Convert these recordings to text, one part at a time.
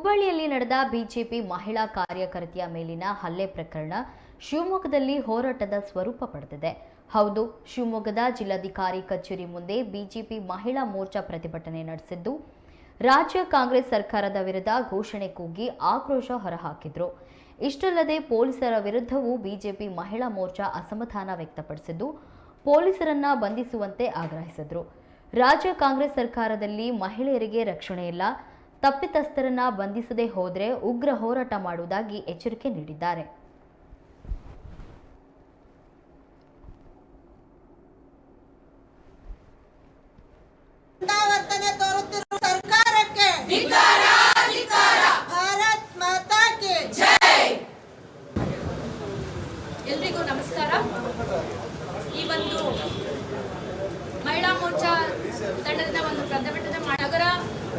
ಹುಬ್ಬಳ್ಳಿಯಲ್ಲಿ ನಡೆದ ಬಿಜೆಪಿ ಮಹಿಳಾ ಕಾರ್ಯಕರ್ತೆಯ ಮೇಲಿನ ಹಲ್ಲೆ ಪ್ರಕರಣ ಶಿವಮೊಗ್ಗದಲ್ಲಿ ಹೋರಾಟದ ಸ್ವರೂಪ ಪಡೆದಿದೆ. ಹೌದು, ಶಿವಮೊಗ್ಗದ ಜಿಲ್ಲಾಧಿಕಾರಿ ಕಚೇರಿ ಮುಂದೆ ಬಿಜೆಪಿ ಮಹಿಳಾ ಮೋರ್ಚಾ ಪ್ರತಿಭಟನೆ ನಡೆಸಿದ್ದು, ರಾಜ್ಯ ಕಾಂಗ್ರೆಸ್ ಸರ್ಕಾರದ ವಿರುದ್ಧ ಘೋಷಣೆ ಕೂಗಿ ಆಕ್ರೋಶ ಹೊರಹಾಕಿದ್ರು. ಇಷ್ಟಲ್ಲದೆ ಪೊಲೀಸರ ವಿರುದ್ಧವೂ ಬಿಜೆಪಿ ಮಹಿಳಾ ಮೋರ್ಚಾ ಅಸಮಾಧಾನ ವ್ಯಕ್ತಪಡಿಸಿದ್ದು, ಪೊಲೀಸರನ್ನ ಬಂಧಿಸುವಂತೆ ಆಗ್ರಹಿಸಿದ್ರು. ರಾಜ್ಯ ಕಾಂಗ್ರೆಸ್ ಸರ್ಕಾರದಲ್ಲಿ ಮಹಿಳೆಯರಿಗೆ ರಕ್ಷಣೆ ಇಲ್ಲ, ತಪ್ಪಿತಸ್ಥರನ್ನ ಬಂಧಿಸದೆ ಹೋದರೆ ಉಗ್ರ ಹೋರಾಟ ಮಾಡುವುದಾಗಿ ಎಚ್ಚರಿಕೆ ನೀಡಿದ್ದಾರೆ. ಎಲ್ರಿಗೂ ನಮಸ್ಕಾರ. ಈ ಒಂದು ಮಹಿಳಾ ಮೋರ್ಚಾ ತಂಡದಿಂದ ಒಂದು ಪ್ರತಿಭಟನೆ ನಗರ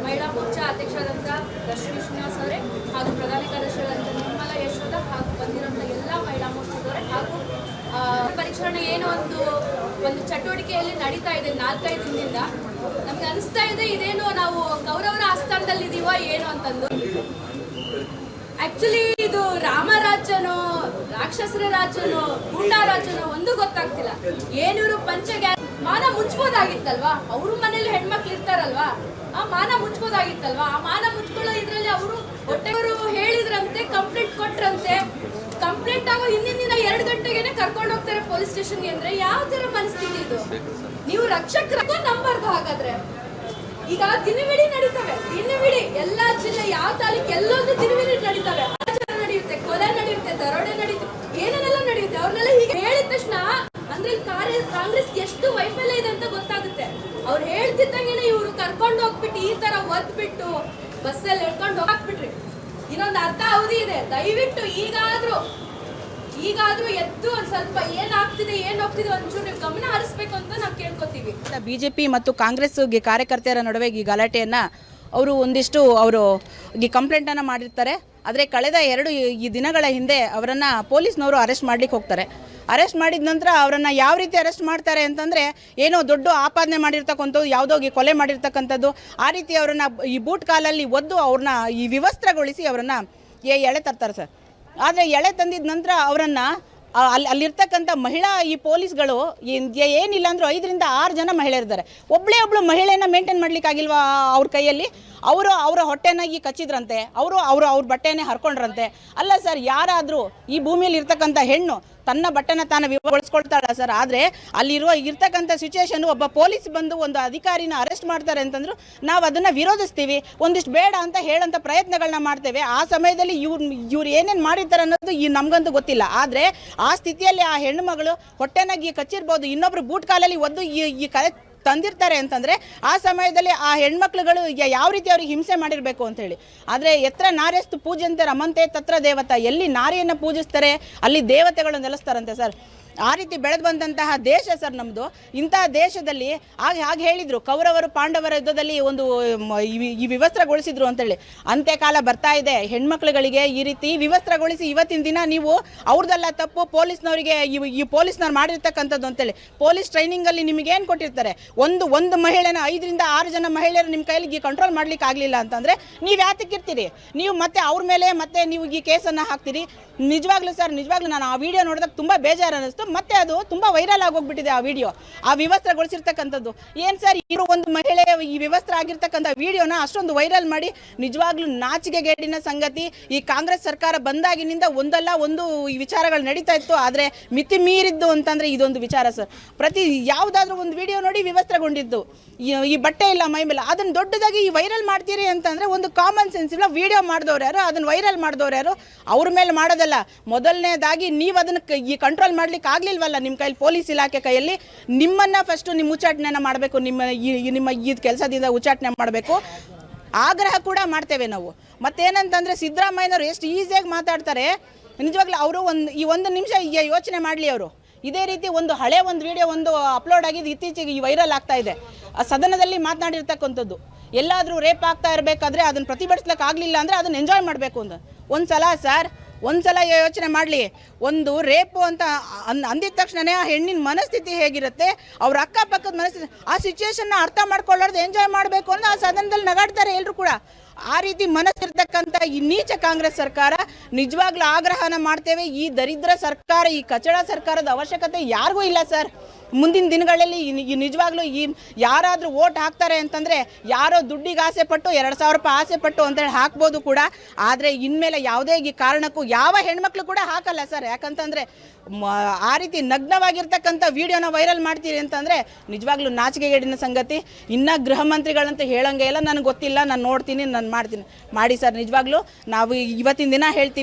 ಮಹಿಳಾ ಮೋರ್ಚಾ ಅಧ್ಯಕ್ಷರಾದಂಥ ದರ್ಶಿನಿ ಶ್ರೀನಿವಾಸ್ ಅವರೇ ಹಾಗೂ ಪ್ರಧಾನ ಕಾರ್ಯದರ್ಶಿಯಾದಂಥ ನಿರ್ಮಲ ಯಶೋಧ ಹಾಗೂ ಬಂದಿರುವಂಥ ಎಲ್ಲ ಮಹಿಳಾ ಮೋರ್ಚಾದವರೇ ಹಾಗೂ ಪರಿಷ್ಕರಣೆ ಏನೋ ಒಂದು ಚಟುವಟಿಕೆಯಲ್ಲಿ ನಡೀತಾ ಇದೆ 4-5 ದಿನದಿಂದ. ನಮ್ಗೆ ಅನಿಸ್ತಾ ಇದೆ ಇದೇನು ನಾವು ಕೌರವರ ಆಸ್ಥಾನದಲ್ಲಿ ಇದೀವೋ ಏನು ಅಂತಂದು. ಆಕ್ಚುಲಿ ಇದು ರಾಮರಾಜ್ಯನೋ ರಾಕ್ಷಸರ ರಾಜ್ಯನೋ ಗೂಂಡಾ ರಾಜ್ಯನೋ ಒಂದು ಗೊತ್ತಾಗ್ತಿಲ್ಲ. ಏನಿವರು ಮಾನ ಮುಚ್ಬೋದಾಗಿತ್ತಲ್ವಾ? ಅವರು ಮನೇಲಿ ಹೆಣ್ಮಕ್ಳು ಇರ್ತಾರಲ್ವಾ, ಆ ಮಾನ ಮುಚ್ಬೋದಾಗಿತ್ತಲ್ವಾ? ಆ ಮಾನ ಮುಚ್ಕೊಳ್ಳೋ ಇದ್ರಲ್ಲಿ ಅವರು ಹೇಳಿದ್ರಂತೆ, ಕಂಪ್ಲೇಂಟ್ ಕೊಟ್ರಂತೆ. ಕಂಪ್ಲೇಂಟ್ ಆಗೋ ಹಿಂದಿನ ದಿನ 2 ಗಂಟೆಗೆ ಕರ್ಕೊಂಡು ಹೋಗ್ತಾರೆ ಪೊಲೀಸ್ ಸ್ಟೇಷನ್ಗೆ. ಅಂದ್ರೆ ಯಾವ ತರ ಮನಸ್ಥಿತಿ ಇದು? ನೀವು ರಕ್ಷಕರ ನಂಬರ್ದು. ಹಾಗಾದ್ರೆ ಈಗ ದಿನವಿಡೀ ನಡೀತವೆ, ದಿನವಿಡೀ ಎಲ್ಲಾ ಜಿಲ್ಲೆ ಯಾವ ತಾಲೂಕು ಎಲ್ಲೊಂದು ದಿನವಿಡೀ ನಡೀತವೆ. ನಡೆಯುತ್ತೆ, ಕೊಲೆ ನಡೆಯುತ್ತೆ, ದರೋಡೆ ನಡೆಯುತ್ತೆ, ಏನೇನೆಲ್ಲ ನಡೆಯುತ್ತೆ. ಅವ್ರನ್ನೆಲ್ಲ ಹೀಗೆ ಹೇಳಿದ ತಕ್ಷಣ ಅಂದ್ರೆ ಕಾಂಗ್ರೆಸ್ ಎಷ್ಟು ವೈಫಲ್ಯ ಇದೆ ಅಂತ ಗೊತ್ತಾಗುತ್ತೆ. ಅವ್ರು ಹೇಳ್ತಿದ್ದಂಗೆನೆ ಇವ್ರು ಕರ್ಕೊಂಡು ಹೋಗ್ಬಿಟ್ಟು ಈ ತರ ಒದ್ಬಿಟ್ಟು ಬಸ್ಸಲ್ಲಿ ಹೇಳ್ಕೊಂಡು ಹೋಗ್ಬಿಟ್ರಿ. ಇನ್ನೊಂದು ಅರ್ಧ ಅವಧಿ ಇದೆ, ದಯವಿಟ್ಟು ಈಗಾದ್ರೂ ಎದ್ದು ಒಂದ್ ಸ್ವಲ್ಪ ಏನಾಗ್ತಿದೆ ಹೋಗ್ತಿದೆ ಒಂಚೂರು ನೀವು ಗಮನ ಹರಿಸ್ಬೇಕು ಅಂತ ನಾವು ಕೇಳ್ಕೊತೀವಿ. ಬಿಜೆಪಿ ಮತ್ತು ಕಾಂಗ್ರೆಸ್ ಕಾರ್ಯಕರ್ತೆಯರ ನಡುವೆ ಈ ಗಲಾಟೆಯನ್ನ ಅವರು ಈ ಕಂಪ್ಲೇಂಟನ್ನು ಮಾಡಿರ್ತಾರೆ. ಆದರೆ ಕಳೆದ 2 ದಿನಗಳ ಹಿಂದೆ ಅವರನ್ನು ಪೊಲೀಸ್ನವರು ಅರೆಸ್ಟ್ ಮಾಡ್ಲಿಕ್ಕೆ ಹೋಗ್ತಾರೆ. ಅರೆಸ್ಟ್ ಮಾಡಿದ ನಂತರ ಅವರನ್ನು ಯಾವ ರೀತಿ ಅರೆಸ್ಟ್ ಮಾಡ್ತಾರೆ ಅಂತಂದರೆ, ಏನೋ ದೊಡ್ಡ ಆಪಾದನೆ ಮಾಡಿರ್ತಕ್ಕಂಥದ್ದು, ಯಾವುದೋ ಕೊಲೆ ಮಾಡಿರ್ತಕ್ಕಂಥದ್ದು, ಆ ರೀತಿ ಅವರನ್ನು ಈ ಬೂಟ್ ಕಾಲಲ್ಲಿ ಒದ್ದು ಅವ್ರನ್ನ ಈ ವಿವಸ್ತ್ರಗೊಳಿಸಿ ಅವರನ್ನು ಎಳೆ ತರ್ತಾರೆ ಸರ್. ಆದರೆ ಎಳೆ ತಂದಿದ ನಂತರ ಅವರನ್ನು ಅಲ್ಲಿರ್ತಕ್ಕಂಥ ಮಹಿಳಾ ಈ ಪೊಲೀಸ್ಗಳು ಏನಿಲ್ಲ ಅಂದರೂ 5ರಿಂದ 6 ಜನ ಮಹಿಳೆಯರಿದ್ದಾರೆ. ಒಬ್ಬಳು ಮಹಿಳೆಯನ್ನು ಮೇಂಟೈನ್ ಮಾಡ್ಲಿಕ್ಕಾಗಿಲ್ವಾ ಅವ್ರ ಕೈಯಲ್ಲಿ? ಅವರ ಹೊಟ್ಟೆನಾಗಿ ಕಚ್ಚಿದ್ರಂತೆ, ಅವ್ರ ಬಟ್ಟೆನೇ ಹರ್ಕೊಂಡ್ರಂತೆ. ಅಲ್ಲ ಸರ್, ಯಾರಾದರೂ ಈ ಭೂಮಿಯಲ್ಲಿ ಇರ್ತಕ್ಕಂಥ ಹೆಣ್ಣು ತನ್ನ ಬಟ್ಟೆನ ತಾನು ವಿವರಿಸ್ಕೊಳ್ತಾಳ ಸರ್. ಆದರೆ ಇರ್ತಕ್ಕಂಥ ಸಿಚುವೇಶನ್, ಒಬ್ಬ ಪೊಲೀಸ್ ಬಂದು ಒಂದು ಅಧಿಕಾರಿನ ಅರೆಸ್ಟ್ ಮಾಡ್ತಾರೆ ಅಂತಂದ್ರು ನಾವು ಅದನ್ನು ವಿರೋಧಿಸ್ತೀವಿ, ಒಂದಿಷ್ಟು ಬೇಡ ಅಂತ ಹೇಳೋಂಥ ಪ್ರಯತ್ನಗಳನ್ನ ಮಾಡ್ತೇವೆ. ಆ ಸಮಯದಲ್ಲಿ ಇವ್ರು ಏನೇನು ಮಾಡಿರ್ತಾರೆ ಅನ್ನೋದು ನಮಗಂತೂ ಗೊತ್ತಿಲ್ಲ. ಆದರೆ ಆ ಸ್ಥಿತಿಯಲ್ಲಿ ಆ ಹೆಣ್ಣು ಮಗಳು ಹೊಟ್ಟೆನಾಗಿ ಕಚ್ಚಿರ್ಬೋದು, ಇನ್ನೊಬ್ರು ಬೂಟ್ ಕಾಲಲ್ಲಿ ಒದ್ದು ಈ ಕಲೆ ತಂದಿರ್ತಾರೆ ಅಂತಂದರೆ ಆ ಸಮಯದಲ್ಲಿ ಆ ಹೆಣ್ಮಕ್ಳುಗಳು ಯಾವ ರೀತಿ ಅವ್ರಿಗೆ ಹಿಂಸೆ ಮಾಡಿರಬೇಕು ಅಂತೇಳಿ. ಆದರೆ ಎತ್ರ ನಾರ್ಯಸ್ತು ಪೂಜ್ಯಂತೆ ರಮಂತೆ ತತ್ರ ದೇವತಾ, ಎಲ್ಲಿ ನಾರಿಯನ್ನು ಪೂಜಿಸ್ತಾರೆ ಅಲ್ಲಿ ದೇವತೆಗಳು ನೆಲೆಸ್ತಾರಂತೆ ಸರ್. ಆ ರೀತಿ ಬೆಳೆದು ಬಂದಂತಹ ದೇಶ ಸರ್ ನಮ್ಮದು. ಇಂತಹ ದೇಶದಲ್ಲಿ ಹಾಗೆ ಹೇಳಿದರು, ಕೌರವರು ಪಾಂಡವರ ಯುದ್ಧದಲ್ಲಿ ಈ ವಿವಸ್ತ್ರಗೊಳಿಸಿದ್ರು ಅಂತೇಳಿ. ಅಂತ್ಯಕಾಲ ಬರ್ತಾ ಇದೆ, ಹೆಣ್ಮಕ್ಳುಗಳಿಗೆ ಈ ರೀತಿ ವಿವಸ್ತ್ರಗೊಳಿಸಿ ಇವತ್ತಿನ ದಿನ ನೀವು ಅವ್ರದ್ದೆಲ್ಲ ತಪ್ಪು, ಪೊಲೀಸ್ನವರಿಗೆ ಈ ಪೊಲೀಸ್ನವ್ರು ಮಾಡಿರ್ತಕ್ಕಂಥದ್ದು ಅಂತೇಳಿ. ಪೊಲೀಸ್ ಟ್ರೈನಿಂಗಲ್ಲಿ ನಿಮಗೇನು ಕೊಟ್ಟಿರ್ತಾರೆ? ಒಂದು ಮಹಿಳೆನ 5ರಿಂದ 6 ಜನ ಮಹಿಳೆಯರು ನಿಮ್ಮ ಕೈಲಿ ಕಂಟ್ರೋಲ್ ಮಾಡ್ಲಿಕ್ಕೆ ಆಗಲಿಲ್ಲ ಅಂತಂದರೆ ನೀವು ಯಾತಕ್ಕಿರ್ತೀರಿ? ನೀವು ಮತ್ತೆ ಅವ್ರ ಮೇಲೆ ಮತ್ತೆ ನೀವು ಈ ಕೇಸನ್ನು ಹಾಕ್ತೀರಿ. ನಿಜವಾಗ್ಲೂ ನಾನು ಆ ವಿಡಿಯೋ ನೋಡಿದಾಗ ತುಂಬ ಬೇಜಾರು ಅನ್ನಿಸ್ತು. ಮತ್ತೆ ಅದು ತುಂಬ ವೈರಲ್ ಆಗೋಗ್ಬಿಟ್ಟಿದೆ ಆ ವಿಡಿಯೋ, ಆ ವಿವಸ್ತ್ರಗೊಳಿಸಿರ್ತಕ್ಕಂಥದ್ದು. ಏನು ಸರ್, ಒಂದು ಮಹಿಳೆ ಈ ವಿವಸ್ತ್ರ ಆಗಿರ್ತಕ್ಕಂಥ ವಿಡಿಯೋನ ಅಷ್ಟೊಂದು ವೈರಲ್ ಮಾಡಿ ನಿಜವಾಗ್ಲೂ ನಾಚಿಕೆಗೇಡಿನ ಸಂಗತಿ. ಈ ಕಾಂಗ್ರೆಸ್ ಸರ್ಕಾರ ಬಂದಾಗಿನಿಂದ ಒಂದಲ್ಲ ಒಂದು ಈ ವಿಚಾರಗಳು ನಡೀತಾ ಇತ್ತು. ಆದರೆ ಮಿತಿ ಮೀರಿದ್ದು ಅಂತಂದರೆ ಇದೊಂದು ವಿಚಾರ ಸರ್. ಯಾವುದಾದ್ರೂ ಒಂದು ವಿಡಿಯೋ ನೋಡಿ ವಿವಸ್ತ್ರಗೊಂಡಿದ್ದು, ಈ ಬಟ್ಟೆ ಇಲ್ಲ ಮೈ ಮೇಲೆ, ಅದನ್ನು ದೊಡ್ಡದಾಗಿ ಈ ವೈರಲ್ ಮಾಡ್ತೀರಿ ಅಂತಂದರೆ ಒಂದು ಕಾಮನ್ ಸೆನ್ಸ್ ಇಲ್ಲ. ವಿಡಿಯೋ ಮಾಡಿದವ್ರು ಯಾರು, ಅದನ್ನು ವೈರಲ್ ಮಾಡಿದವ್ರು ಯಾರು? ಅವ್ರ ಮೇಲೆ ಮಾಡೋದಲ್ಲ. ಮೊದಲನೇದಾಗಿ ನೀವು ಅದನ್ನು ಈ ಕಂಟ್ರೋಲ್ ಮಾಡ್ಲಿಕ್ಕೆ ಆಗ್ಲಿಲ್ವಲ್ಲ ನಿಮ್ಮ ಕೈಲಿ, ಪೊಲೀಸ್ ಇಲಾಖೆ ಕೈಯಲ್ಲಿ. ನಿಮ್ಮನ್ನು ಫಸ್ಟು ನಿಮ್ಮ ಉಚ್ಚಾಟನೆಯನ್ನು ಮಾಡಬೇಕು, ನಿಮ್ಮ ಈ ಕೆಲಸದಿಂದ ಉಚ್ಚಾಟನೆ ಮಾಡಬೇಕು. ಆಗ್ರಹ ಕೂಡ ಮಾಡ್ತೇವೆ ನಾವು. ಮತ್ತೇನಂತಂದರೆ ಸಿದ್ದರಾಮಯ್ಯನವರು ಎಷ್ಟು ಈಸಿಯಾಗಿ ಮಾತಾಡ್ತಾರೆ. ನಿಜವಾಗ್ಲೂ ಅವರು ಒಂದು ನಿಮಿಷ ಯೋಚನೆ ಮಾಡಲಿ. ಅವರು ಇದೇ ರೀತಿ ಹಳೆ ವಿಡಿಯೋ ಅಪ್ಲೋಡ್ ಆಗಿದ್ದು ಇತ್ತೀಚೆಗೆ ವೈರಲ್ ಆಗ್ತಾ ಇದೆ. ಸದನದಲ್ಲಿ ಮಾತನಾಡಿರ್ತಕ್ಕಂಥದ್ದು, ಎಲ್ಲಾದರೂ ರೇಪ್ ಆಗ್ತಾ ಇರಬೇಕಾದ್ರೆ ಅದನ್ನು ಪ್ರತಿಭಟಿಸ್ಲಿಕ್ಕೆ ಆಗಲಿಲ್ಲ ಅಂದರೆ ಅದನ್ನು ಎಂಜಾಯ್ ಮಾಡಬೇಕು ಅಂತ. ಒಂದ್ಸಲ ಯೋಚನೆ ಮಾಡಲಿ. ಒಂದು ರೇಪು ಅಂತ ಅಂದಿದ ತಕ್ಷಣನೇ ಆ ಹೆಣ್ಣಿನ ಮನಸ್ಥಿತಿ ಹೇಗಿರುತ್ತೆ, ಅವ್ರ ಅಕ್ಕಪಕ್ಕದ ಮನಸ್ಥಿತಿ, ಆ ಸಿಚುವೇಶನ್ನ ಅರ್ಥ ಮಾಡ್ಕೊಳ್ಳೋದು ಎಂಜಾಯ್ ಮಾಡಬೇಕು ಅಂತ ಆ ಸದನದಲ್ಲಿ ನಗಾಡ್ತಾರೆ ಎಲ್ಲರೂ ಕೂಡ. ಆ ರೀತಿ ಮನಸ್ಸಿರ್ತಕ್ಕಂಥ ಈ ನೀಚ ಕಾಂಗ್ರೆಸ್ ಸರ್ಕಾರ ನಿಜವಾಗ್ಲೂ ಆಗ್ರಹನ ಮಾಡ್ತೇವೆ. ಈ ದರಿದ್ರ ಸರ್ಕಾರ, ಈ ಕಚಡ ಸರ್ಕಾರದ ಅವಶ್ಯಕತೆ ಯಾರಿಗೂ ಇಲ್ಲ ಸರ್. ಮುಂದಿನ ದಿನಗಳಲ್ಲಿ ಈ ನಿಜವಾಗ್ಲೂ ಈ ಯಾರಾದರೂ ವೋಟ್ ಹಾಕ್ತಾರೆ ಅಂತಂದರೆ ಯಾರೋ ದುಡ್ಡಿಗೆ ಆಸೆ ಪಟ್ಟು 2,000 ರೂಪಾಯಿ ಆಸೆ ಪಟ್ಟು ಅಂತೇಳಿ ಹಾಕ್ಬೋದು ಕೂಡ. ಆದರೆ ಇನ್ಮೇಲೆ ಯಾವುದೇ ಈ ಕಾರಣಕ್ಕೂ ಯಾವ ಹೆಣ್ಮಕ್ಳು ಕೂಡ ಹಾಕಲ್ಲ ಸರ್. ಯಾಕಂತಂದರೆ ಆ ರೀತಿ ನಗ್ನವಾಗಿರ್ತಕ್ಕಂಥ ವಿಡಿಯೋನ ವೈರಲ್ ಮಾಡ್ತೀರಿ ಅಂತಂದರೆ ನಿಜವಾಗ್ಲೂ ನಾಚಿಕೆಗೇಡಿನ ಸಂಗತಿ. ಇನ್ನು ಗೃಹ ಮಂತ್ರಿಗಳಂತ ಹೇಳಂಗೆ ಇಲ್ಲ, ನನಗೆ ಗೊತ್ತಿಲ್ಲ, ನಾನು ನೋಡ್ತೀನಿ, ನಾನು ಮಾಡ್ತೀನಿ. ಮಾಡಿ ಸರ್, ನಿಜವಾಗ್ಲೂ ನಾವು ಇವತ್ತಿನ ದಿನ ಹೇಳ್ತೀವಿ.